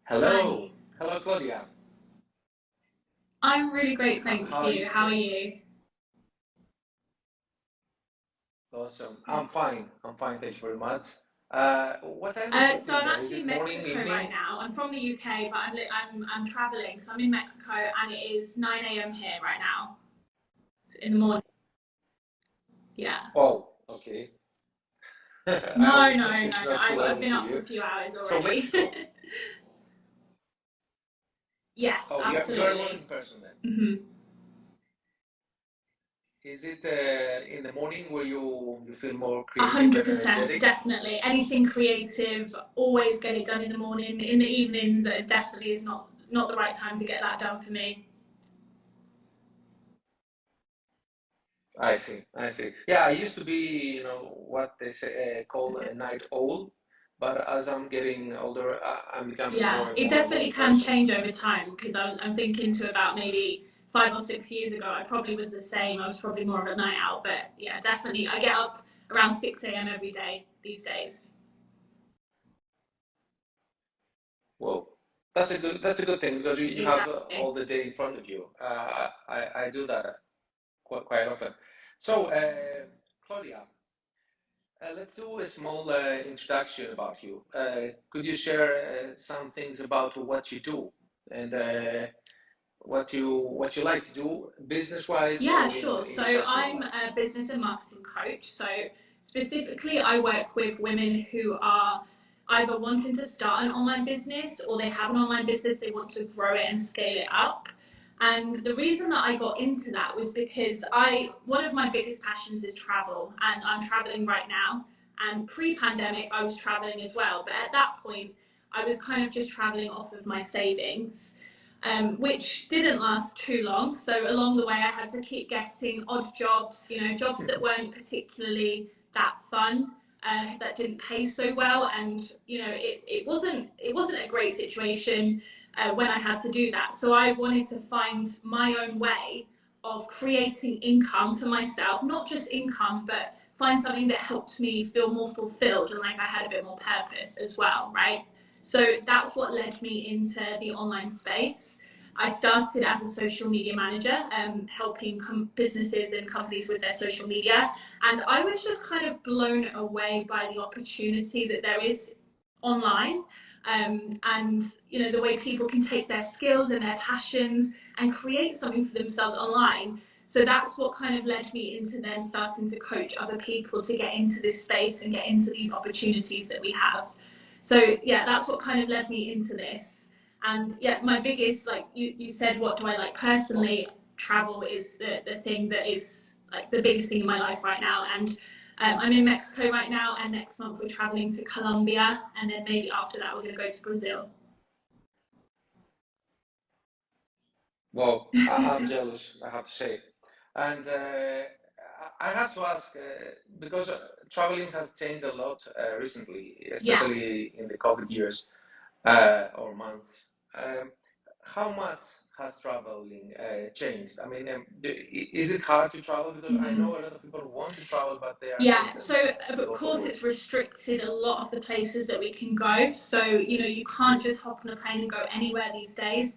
Hello. Hi. Hello, Claudia. I'm really great, thank How are you you. How are today? you? Awesome. Good. I'm fine. I'm fine. Thank you very much. What time is it So I'm there? Is actually it in morning, Mexico right evening? now. I'm from the UK, but I'm traveling, so I'm in Mexico, and it is 9 a.m. here right now. It's in the morning. Yeah. Oh, okay. I No, hope no, no, it's no. not too I've early been for up for you. a few hours So, already. Mexico. Yes, Oh, you're a morning absolutely. person then. hmm Is it in the morning where you feel more A creative hundred and percent, energetic? definitely. Anything creative, always get it done in the morning. In the evenings, definitely is not the right time to get that done for me. I see. I see. Yeah, I used to be, what they say call a night owl, but as I'm getting older, I'm becoming Yeah, more and it more a definitely morning can person. change over time because I'm thinking to about maybe 5 or 6 years ago, I probably was the same. I was probably more of a night owl, but yeah, definitely. I get up around 6 a.m. every day these days. Well, that's a good thing because you have Exactly. all the day in front of you. I do that quite often. So, Claudia, let's do a small introduction about you. Could you share some things about what you do and what you like to do business-wise Yeah, or sure. in So your personal I'm life? a business and marketing coach. So specifically, I work with women who are either wanting to start an online business or they have an online business, they want to grow it and scale it up. And the reason that I got into that was because one of my biggest passions is travel, and I'm traveling right now. And pre-pandemic, I was traveling as well, but at that point, I was kind of just traveling off of my savings, which didn't last too long. So along the way, I had to keep getting odd jobs, jobs that weren't particularly that fun, that didn't pay so well, and it wasn't a great situation when I had to do that. So I wanted to find my own way of creating income for myself, not just income, but find something that helped me feel more fulfilled and like I had a bit more purpose as well, right? So that's what led me into the online space. I started as a social media manager, helping businesses and companies with their social media. And I was just kind of blown away by the opportunity that there is online. And the way people can take their skills and their passions and create something for themselves online. So that's what kind of led me into then starting to coach other people to get into this space and get into these opportunities that we have. So yeah, that's what kind of led me into this. And yeah, my biggest, like you said, what do I like Well, personally? Travel is the thing that is like the biggest thing in my life right now. And I'm in Mexico right now, and next month we're traveling to Colombia, and then maybe after that we're going to go to Brazil. well, I'm jealous, I have to say. And I have to ask, because traveling has changed a lot recently, Yes. especially in the COVID years or months. Um, how much has traveling changed? I mean, is it hard to travel? Because I Mm-hmm. know a lot of people want to travel, but they are Yeah, hesitant so to of go course forward. it's restricted a lot of the places that we can go. So, you can't just hop on a plane and go anywhere these days.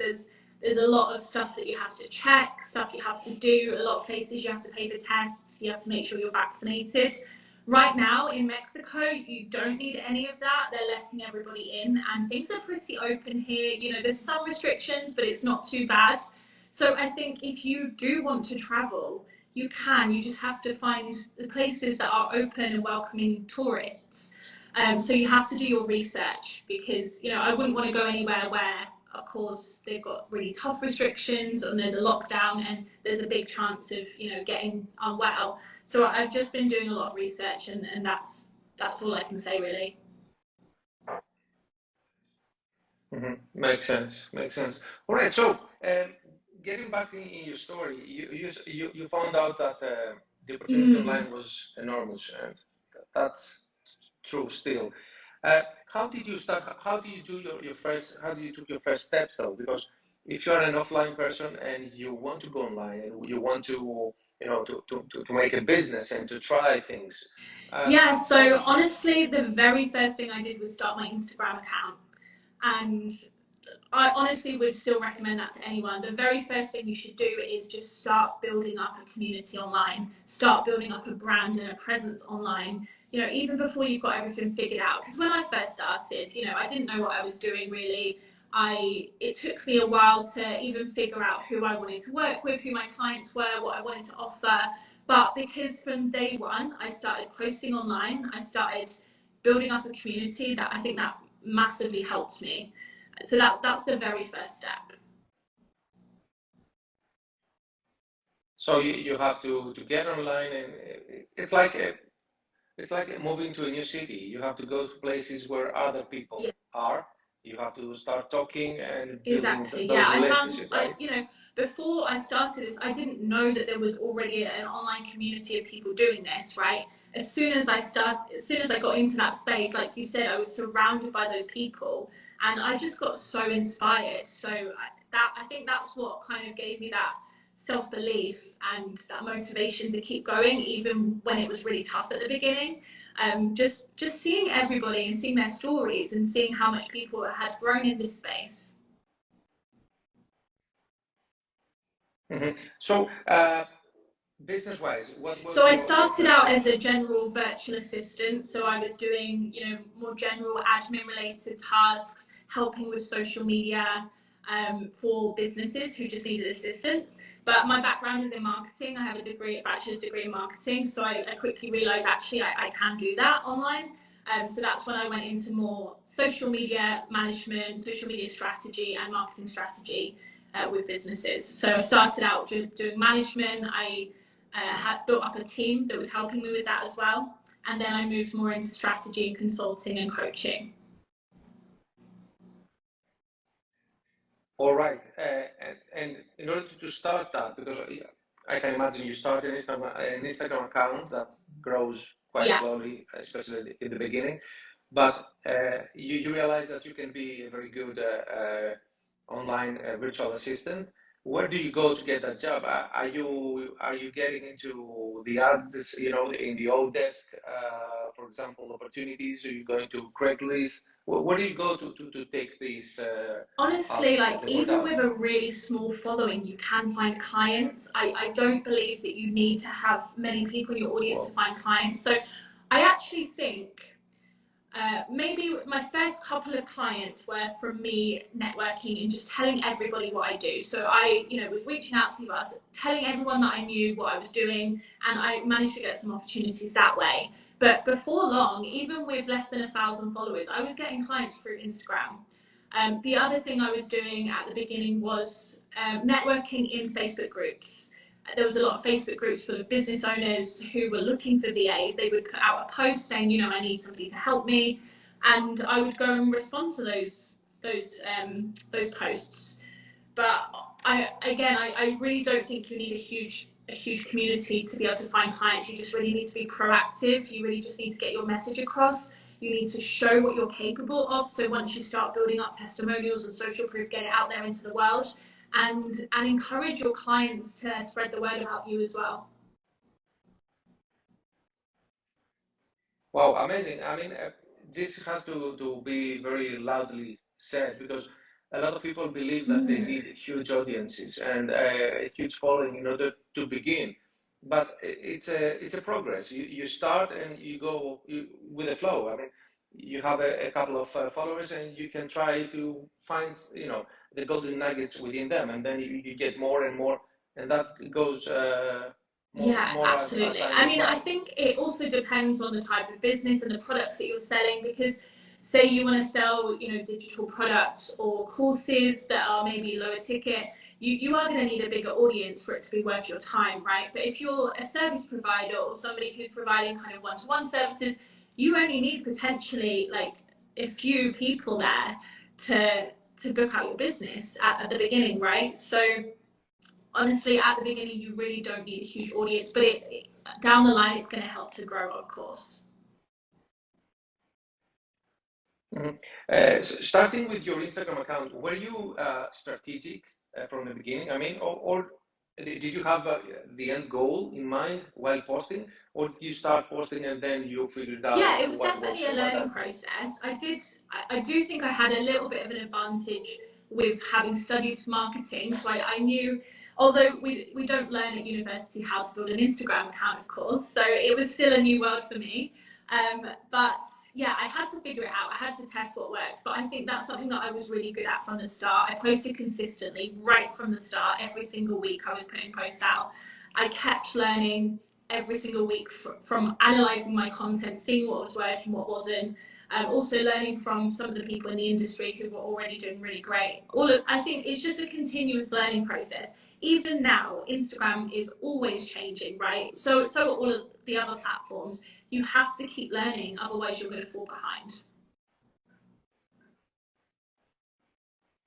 There's a lot of stuff that you have to check, stuff you have to do, a lot of places you have to pay for tests, you have to make sure you're vaccinated. Right now in Mexico, you don't need any of that. They're letting everybody in and things are pretty open here. There's some restrictions, but it's not too bad. So I think if you do want to travel, you can. You just have to find the places that are open and welcoming tourists. So you have to do your research because I wouldn't want to go anywhere where, of course, they've got really tough restrictions and there's a lockdown and there's a big chance of getting unwell. So I've just been doing a lot of research and that's all I can say really. Makes sense. Makes sense. All right. So, getting back in your story, you found out that the opportunity Mm. online was enormous, and that's true still. Uh, how did you start? How do you do your first? How do you took your first steps though? Because if you're an offline person and you want to go online and you want to, to make a business and to try things, Yeah, how do so you start? honestly, the very first thing I did was start my Instagram account. And I honestly would still recommend that to anyone. The very first thing you should do is just start building up a community online, start building up a brand and a presence online, you know, even before you've got everything figured out. Because when I first started, you know, I didn't know what I was doing really. It took me a while to even figure out who I wanted to work with, who my clients were, what I wanted to offer. But because from day one, I started posting online, I started building up a community, that I think that massively helped me. So that's the very first step. So you have to get online, and it's like moving to a new city. You have to go to places where other people Yeah, are. You have to start talking and building exactly. Yeah, those I found relationships, right? you know, before I started this, I didn't know that there was already an online community of people doing this, right? As soon as I got into that space, like you said, I was surrounded by those people, and I just got so inspired. So I think that's what kind of gave me that self belief and that motivation to keep going, even when it was really tough at the beginning. Just seeing everybody and seeing their stories and seeing how much people had grown in this space. So, business-wise, what was So I your started first out step? as a general virtual assistant. So I was doing, you know, more general admin related tasks, helping with social media for businesses who just needed assistance. But my background is in marketing. I have a bachelor's degree in marketing. So I quickly realized actually I can do that online. So that's when I went into more social media management, social media strategy, and marketing strategy with businesses. So I started out doing management. I had built up a team that was helping me with that as well. And then I moved more into strategy and consulting and coaching. All right, and in order to start that, because I can imagine you start an Instagram account that grows quite Yeah. slowly, especially in the beginning, but you realize that you can be a very good online virtual assistant. Where do you go to get that job? Are you getting into the ads, in the old desk, for example, opportunities? Are you going to Craigslist? Where do you go to take these Honestly, like the word even out? with a really small following, you can find clients. I don't believe that you need to have many people in your audience to Well, find clients. So I actually think maybe my first couple of clients were from me networking and just telling everybody what I do. So I, you know, was reaching out to people, I was telling everyone that I knew what I was doing, and I managed to get some opportunities that way. But before long, even with less than 1,000 followers, I was getting clients through Instagram. The other thing I was doing at the beginning was networking in Facebook groups. There was a lot of Facebook groups full of business owners who were looking for VAs. They would put out a post saying, you know, I need somebody to help me, and I would go and respond to those posts. But I really don't think you need a huge community to be able to find clients. You just really need to be proactive. You really just need to get your message across. You need to show what you're capable of. So once you start building up testimonials and social proof, get it out there into the world, and encourage your clients to spread the word about you as well. wow, amazing. I mean, this has to be very loudly said, because a lot of people believe that they Mm. need huge audiences and a huge following in order to begin. But it's a progress. You start and you go with the flow. I mean, you have a couple of followers, and you can try to find, the golden nuggets within them, and then you get more and more, and that goes Yeah, more as absolutely. time I goes mean, I by. think it also depends on the type of business and the products that you're selling, because say you want to sell, you know, digital products or courses that are maybe lower ticket, you are going to need a bigger audience for it to be worth your time, right? But if you're a service provider or somebody who's providing kind of one-to-one services, you only need potentially like a few people there to book out your business at the beginning, right? So honestly, at the beginning, you really don't need a huge audience, but down the line, it's going to help to grow, of course. Mhm. Starting with your Instagram account, were you strategic from the beginning? I mean, or did you have the end goal in mind while posting, or did you start posting and then you figured Yeah, out it was what definitely works a and what learning doesn't? process. I do think I had a little bit of an advantage with having studied marketing. So I knew, although we don't learn at university how to build an Instagram account, of course, so it was still a new world for me. But yeah, I had to figure it out. I had to test what works. But I think that's something that I was really good at from the start. I posted consistently right from the start. Every single week I was putting posts out. I kept learning every single week from analysing my content, seeing what was working, what wasn't. Also learning from some of the people in the industry who were already doing really great. I think it's just a continuous learning process. Even now, Instagram is always changing, right? So are all of the other platforms. You have to keep learning, otherwise you're going to fall behind.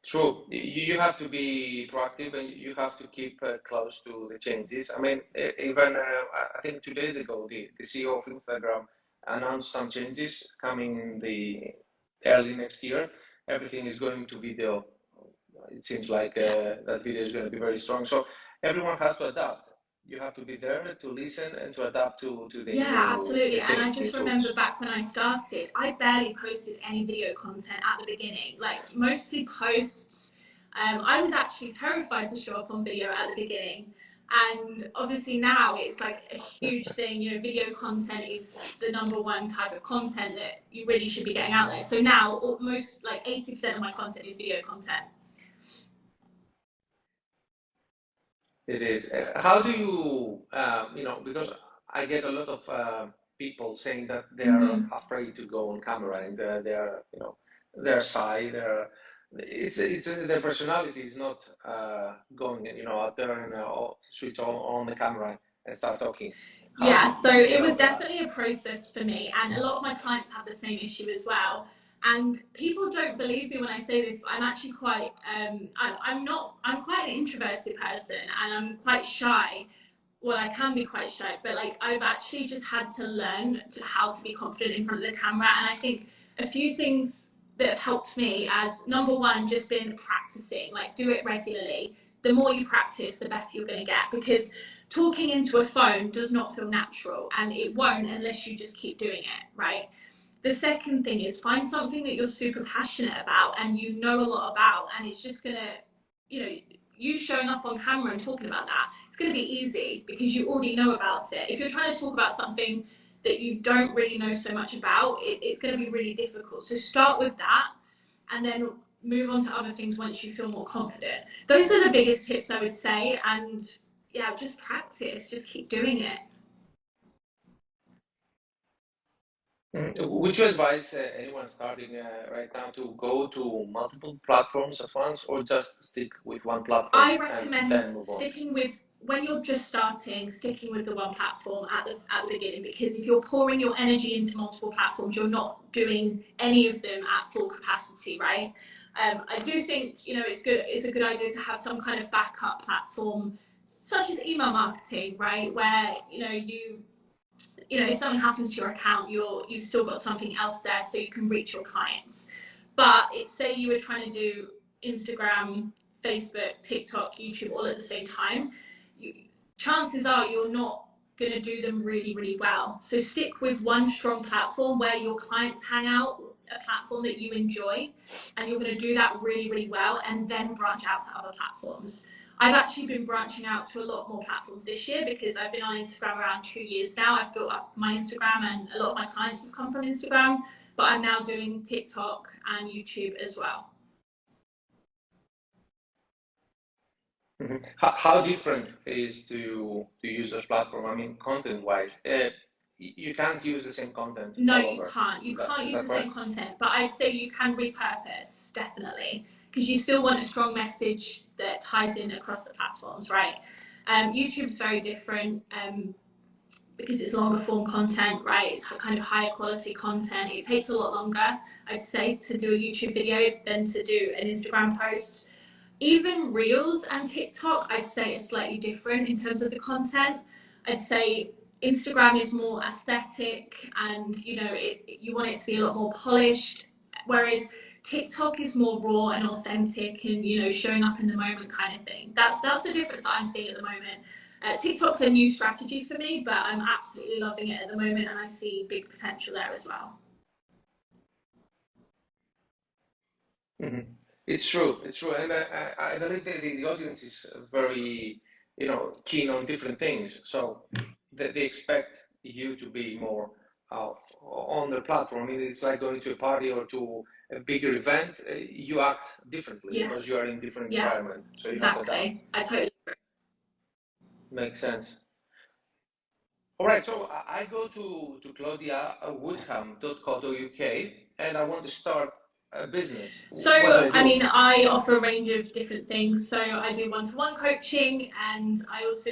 True. You have to be proactive and you have to keep close to the changes. I mean, even I think 2 days ago, the CEO of Instagram announced some changes coming in the early next year. Everything is going to video. It seems like that video is going to be very strong. So everyone has to adapt. You have to be there to listen and to adapt to the Absolutely. new And I things, new just remember tools. back when I started, I barely posted any video content at the beginning, like mostly posts. I was actually terrified to show up on video at the beginning. And obviously now it's like a huge thing. You know, video content is the #1 type of content that you really should be getting out there. So now almost like 80% of my content is video content. It is. How do you, because I get a lot of people saying that they are afraid to go on camera and they're, they're shy. Their personality is not going, out there and switch on the camera and start talking. How do Yeah, you so get it was over that? definitely a process for me, and a lot of my clients have the same issue as well. And people don't believe me when I say this, but I'm actually quite, I'm quite an introverted person, and I'm quite shy. Well, I can be quite shy, but like I've actually just had to learn how to be confident in front of the camera. And I think a few things that have helped me as #1, just been practicing, like do it regularly. The more you practice, the better you're going to get, because talking into a phone does not feel natural, and it won't unless you just keep doing it, right? The second thing is find something that you're super passionate about and you know a lot about, and it's just gonna, you showing up on camera and talking about that, it's gonna be easy because you already know about it. If you're trying to talk about something that you don't really know so much about, it's gonna be really difficult. So start with that and then move on to other things once you feel more confident. Those are the biggest tips I would say, and yeah, just practice, just keep doing it. Would you advise anyone starting right now to go to multiple platforms at once or just stick with one platform I and recommend then move on? sticking with, when you're just starting, sticking with the one platform at the beginning, because if you're pouring your energy into multiple platforms, you're not doing any of them at full capacity, right? I do think it's a good idea to have some kind of backup platform, such as email marketing, right? Where if something happens to your account, you've still got something else there so you can reach your clients. But say you were trying to do Instagram, Facebook, TikTok, YouTube all at the same time, chances are you're not going to do them really, really well. So stick with one strong platform where your clients hang out, a platform that you enjoy, and you're going to do that really, really well, and then branch out to other platforms. I've actually been branching out to a lot more platforms this year because I've been on Instagram around 2 years now. I've built up my Instagram and a lot of my clients have come from Instagram, but I'm now doing TikTok and YouTube as well. How different is to use those platform? I mean, content-wise, you can't use the same content No, all you over. can't. You can't Is use that the right? same content, but I'd say you can repurpose, definitely, because you still want a strong message that ties in across the platforms, right? YouTube's very different because it's longer form content, right? It's kind of higher quality content. It takes a lot longer, I'd say, to do a YouTube video than to do an Instagram post. Even Reels and TikTok, I'd say, is slightly different in terms of the content. I'd say Instagram is more aesthetic, and you want it to be a lot more polished, whereas TikTok is more raw and authentic, and showing up in the moment kind of thing. That's the difference that I'm seeing at the moment. TikTok's a new strategy for me, but I'm absolutely loving it at the moment, and I see big potential there as well. Mm-hmm. It's true. It's true, and I believe the audience is very, keen on different things. So they expect you to be more on the platform. I mean, it's like going to a party or to a bigger event. You act differently Yeah, because you are in different yeah, environment, so you have to adapt. exactly. I totally agree. Makes sense. All right, so I go to claudiawoodham.co.uk and I want to start a business. So, What do I I do? mean, I offer a range of different things. So, I do one-to-one coaching, and I also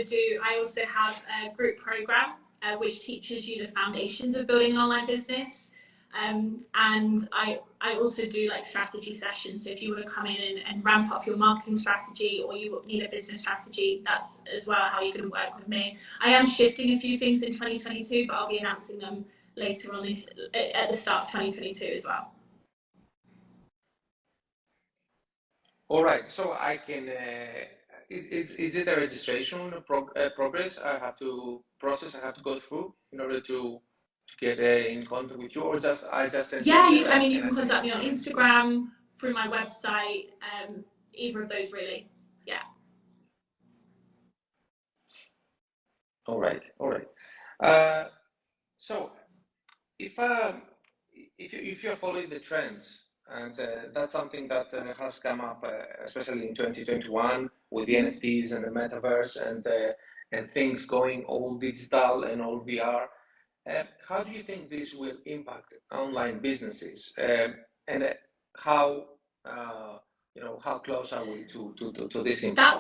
have a group program which teaches you the foundations of building an online business. And I also do like strategy sessions. So, if you want to come in and ramp up your marketing strategy, or you need a business strategy, that's as well how you can work with me. I am shifting a few things in 2022, but I'll be announcing them later on at the start of 2022 as well. All right, so I can. Is it a registration progress I have to process? I have to go through in order to get in contact with you, or just I just send you an Yeah, email I mean, you and I can say contact me I'm on interested. Instagram, through my website, either of those really. Yeah. All right, all right. Uh, so if if you're following the trends, and that's something that has come up, especially in 2021 with the NFTs and the metaverse and things going all digital and all VR. How do you think this will impact online businesses, and how how close are we to this impact?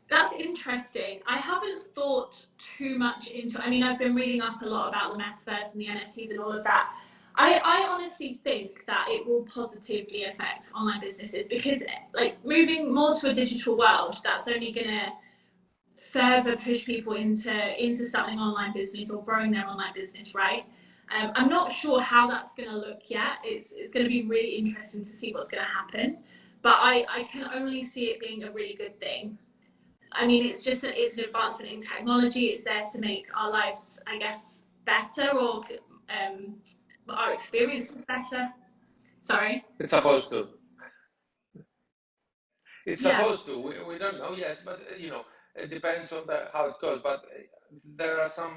That's interesting. I haven't thought too much into. I mean, I've been reading up a lot about the metaverse and the NFTs and all of that. I honestly think that it will positively affect online businesses because, like, moving more to a digital world, that's only gonna further push people into starting an online business or growing their online business, right? I'm not sure how that's going to look yet. It's going to be really interesting to see what's going to happen, but I can only see it being a really good thing. I mean, it's an advancement in technology. It's there to make our lives, I guess, better, or our experiences better. Sorry. It's supposed to. It's Yeah. supposed to. We don't know, yes, but it depends on how it goes. But there are some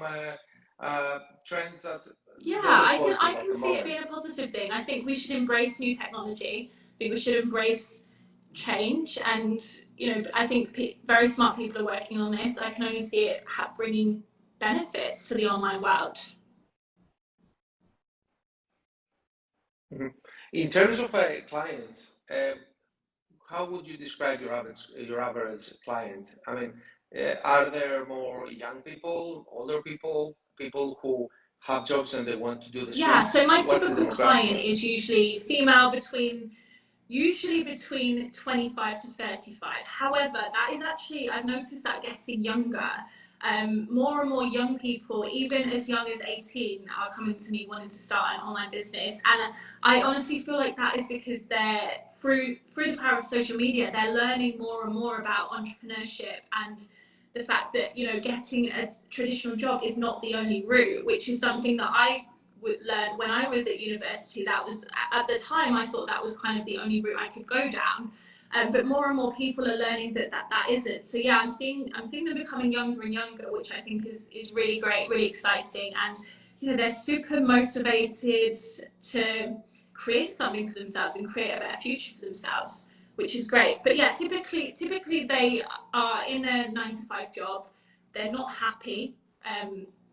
trends that Yeah, they look I positive at can the see it moment. being a positive thing. I think we should embrace new technology. I think we should embrace change, and I think very smart people are working on this. I can only see it bringing benefits to the online world. Mhm. In terms of clients, how would you describe your average client? I mean, are there more young people, older people, people who have jobs and they want to do the Yeah, so switch? my What's the typical demographic client like? is usually female, usually between 25 to 35. However, that is actually, I've noticed that getting younger. More and more young people, even as young as 18, are coming to me wanting to start an online business. And I honestly feel like that is because they're, through the power of social media, they're learning more and more about entrepreneurship and the fact that, getting a traditional job is not the only route, which is something that I learned when I was at university. That was, at the time, I thought that was kind of the only route I could go down. But more and more people are learning that isn't. So yeah, I'm seeing them becoming younger and younger, which I think is really great, really exciting, and they're super motivated to create something for themselves and create a better future for themselves, which is great. But yeah, typically they are in a 9 to 5 job. They're not happy.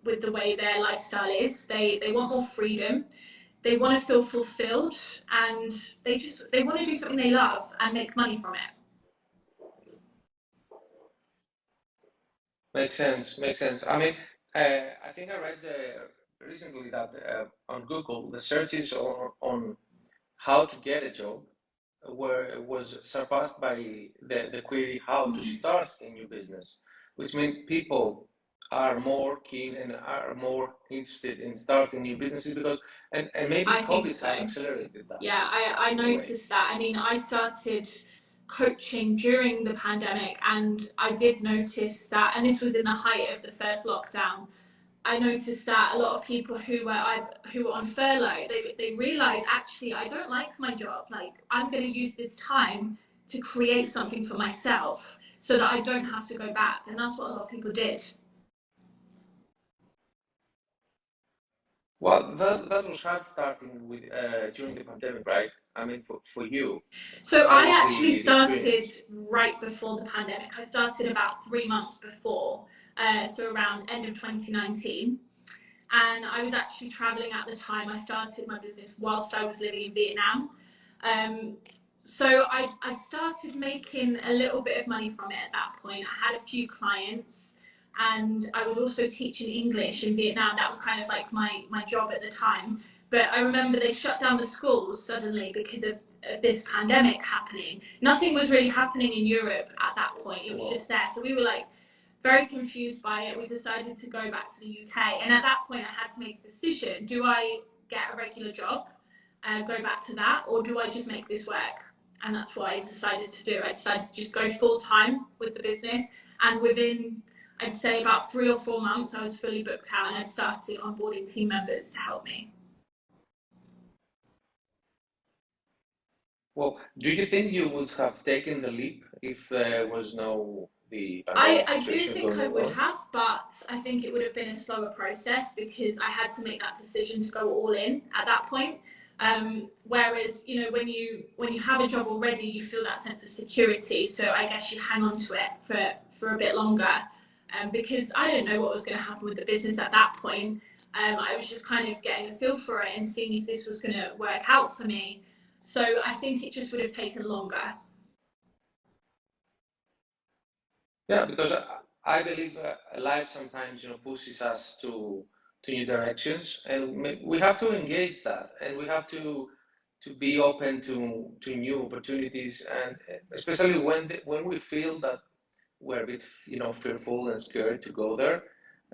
With the way their lifestyle is. They want more freedom. They want to feel fulfilled, and they want to do something they love and make money from it. Makes sense. Makes sense. I mean, I think I read recently that on Google, the searches on how to get a job was surpassed by the query how to start a new business, which means people are more keen and are more interested in starting new businesses because and maybe I think COVID so. has accelerated that Yeah, I in a way. noticed that. I mean, I started coaching during the pandemic, and I did notice that, and this was in the height of the first lockdown. I noticed that a lot of people who were on furlough, they realized, actually, I don't like my job. Like, I'm going to use this time to create something for myself so that I don't have to go back. And that's what a lot of people did. Well, that was hard starting with during the pandemic, right? I mean, for you, So how I was actually the started experience? right before the pandemic. I started about 3 months before, so around end of 2019. And I was actually traveling at the time. I started my business whilst I was living in Vietnam. Um, so I started making a little bit of money from it at that point. I had a few clients, and I was also teaching English in Vietnam. That was kind of like my job at the time. But I remember they shut down the schools suddenly because of this pandemic happening. Nothing was really happening in Europe at that point. It was just there. So we were like very confused by it. We decided to go back to the UK. And at that point, I had to make a decision. Do I get a regular job and go back to that, or do I just make this work? And that's what I decided to do. I decided to just go full time with the business. And within, I'd say, about 3 or 4 months, I was fully booked out and I'd started onboarding team members to help me. Well, do you think you would have taken the leap if there was no the pandemic I do situation think I going would on? have, but I think it would have been a slower process because I had to make that decision to go all in at that point. Whereas, when you have a job already, you feel that sense of security. So I guess you hang on to it for a bit longer, because I didn't know what was going to happen with the business at that point. I was just kind of getting a feel for it and seeing if this was going to work out for me. So I think it just would have taken longer. Yeah, because I believe life sometimes pushes us to new directions, and we have to engage that, and we have to be open to new opportunities, and especially when we feel that we're a bit fearful and scared to go there,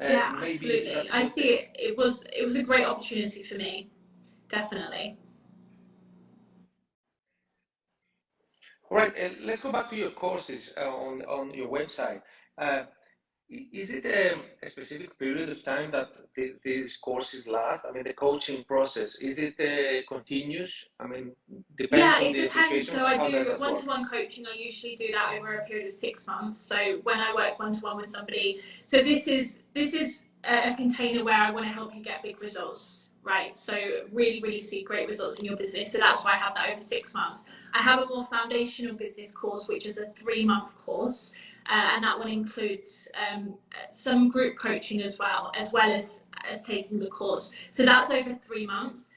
Yeah, maybe absolutely. that's a I good see thing. it. It was a great opportunity for me, definitely. All right, let's go back to your courses on your website. Uh, Is it a specific period of time that these courses last? I mean, the coaching process, is it continuous? I mean, depends Yeah, on it the depends. situation. So I How does do that work? one-to-one coaching. I usually do that over a period of 6 months. So when I work one-to-one with somebody, so this is a container where I want to help you get big results, right? So really, really see great results in your business. So that's why I have that over 6 months. I have a more foundational business course, which is a 3-month course. And that one includes some group coaching as taking the course. So that's over 3 months,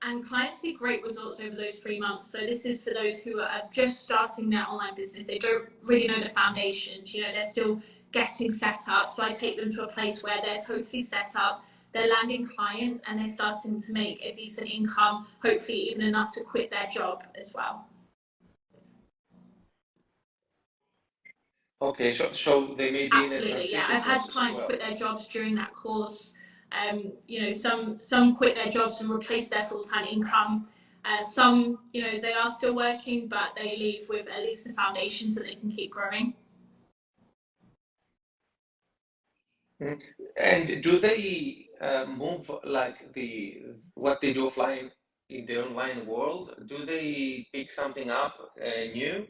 and clients see great results over those 3 months. So this is for those who are just starting their online business. They don't really know the foundations. They're still getting set up. So I take them to a place where they're totally set up. They're landing clients and they're starting to make a decent income, hopefully even enough to quit their job as well. Okay, so they may be in a Absolutely, yeah. transition I've had process as clients well. quit their jobs during that course. Some quit their jobs and replace their full-time income. Some, they are still working, but they leave with at least the foundation so they can keep growing. Mhm. And do they move like what they do offline in the online world? Do they pick something up new?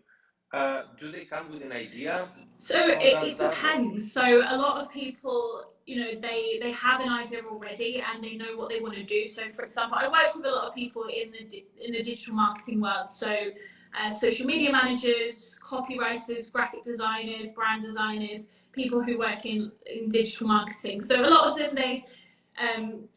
Do they come with an idea? So How does it that work? depends. So a lot of people, they have an idea already and they know what they want to do. So for example, I work with a lot of people in the digital marketing world. So social media managers, copywriters, graphic designers, brand designers, people who work in digital marketing. So a lot of them um,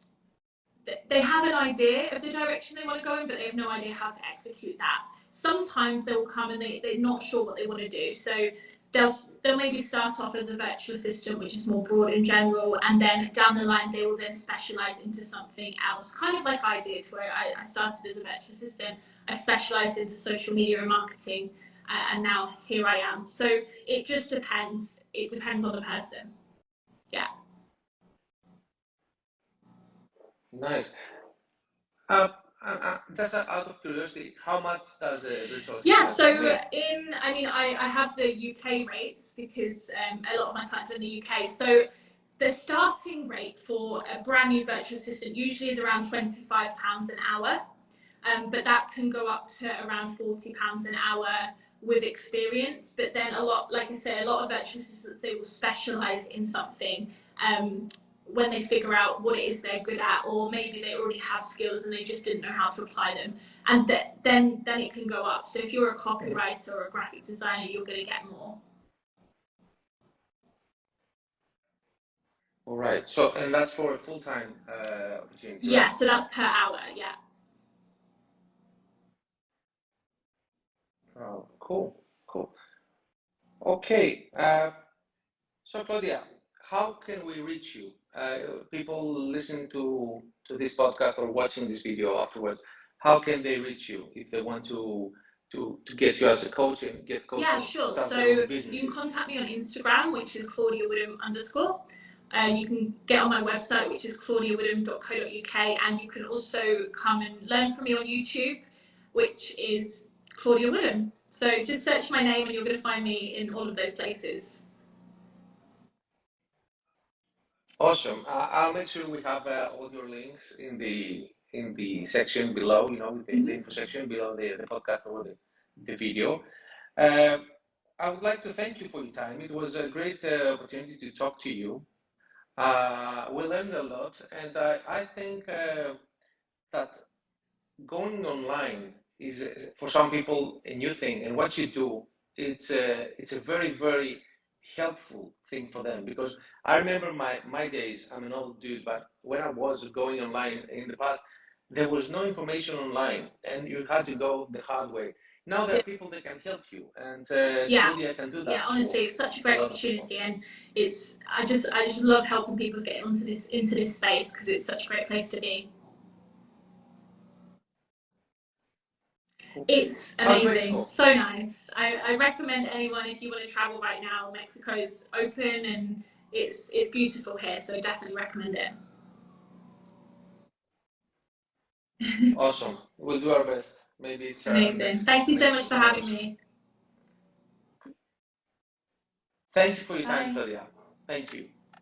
they have an idea of the direction they want to go in, but they have no idea how to execute that. Sometimes they will come and they're not sure what they want to do. So they'll maybe start off as a virtual assistant, which is more broad and general, and then down the line they will then specialize into something else, kind of like I did, where I started as a virtual assistant, I specialized into social media and marketing, and now here I am. So it just depends. It depends on the person. Yeah. Nice. Just out of curiosity, how much does a virtual Yeah, assistant so make? I have the UK rates because a lot of my clients are in the UK. So The starting rate for a brand new virtual assistant usually is around £25 an hour, but that can go up to around £40 an hour with experience. But then a lot, like I say, a lot of virtual assistants, they will specialize in something when they figure out what it is they're good at, or maybe they already have skills and they just didn't know how to apply them, and then it can go up. So if you're a copywriter or a graphic designer, you're going to get more. All right. So, and that's for a full-time opportunity, Yeah, right? so that's per hour, yeah. Oh, cool, cool. Okay. So, Claudia, how can we reach you? People listening to this podcast or watching this video afterwards, how can they reach you if they want to get you as a coach and get coaching, Yeah, sure. start So their own you businesses? can contact me on Instagram, which is Claudia Woodham _. You can get on my website, which is claudiawoodham.co.uk, and you can also come and learn from me on YouTube, which is Claudia Woodham. So just search my name and you're going to find me in all of those places. Awesome. I'll make sure we have all your links in the section below, you know, the info section below the podcast or the video. I would like to thank you for your time. It was a great opportunity to talk to you. We learned a lot, and I think that going online is for some people a new thing, and what you do, it's a very very helpful thing for them, because I remember my days. I'm an old dude, but when I was going online in the past, there was no information online, and you had to go the hard way. Now there are people that can help you, and Claudia can do that. Yeah, honestly, it's such a great opportunity, and I just love helping people get into this space because it's such a great place to be. It's amazing, so nice. I recommend anyone, if you want to travel right now, Mexico is open and it's beautiful here, so definitely recommend it. Awesome. We'll do our best. Maybe it's Amazing. Thank you so much for having me. Thank you for your time, Claudia. Thank you.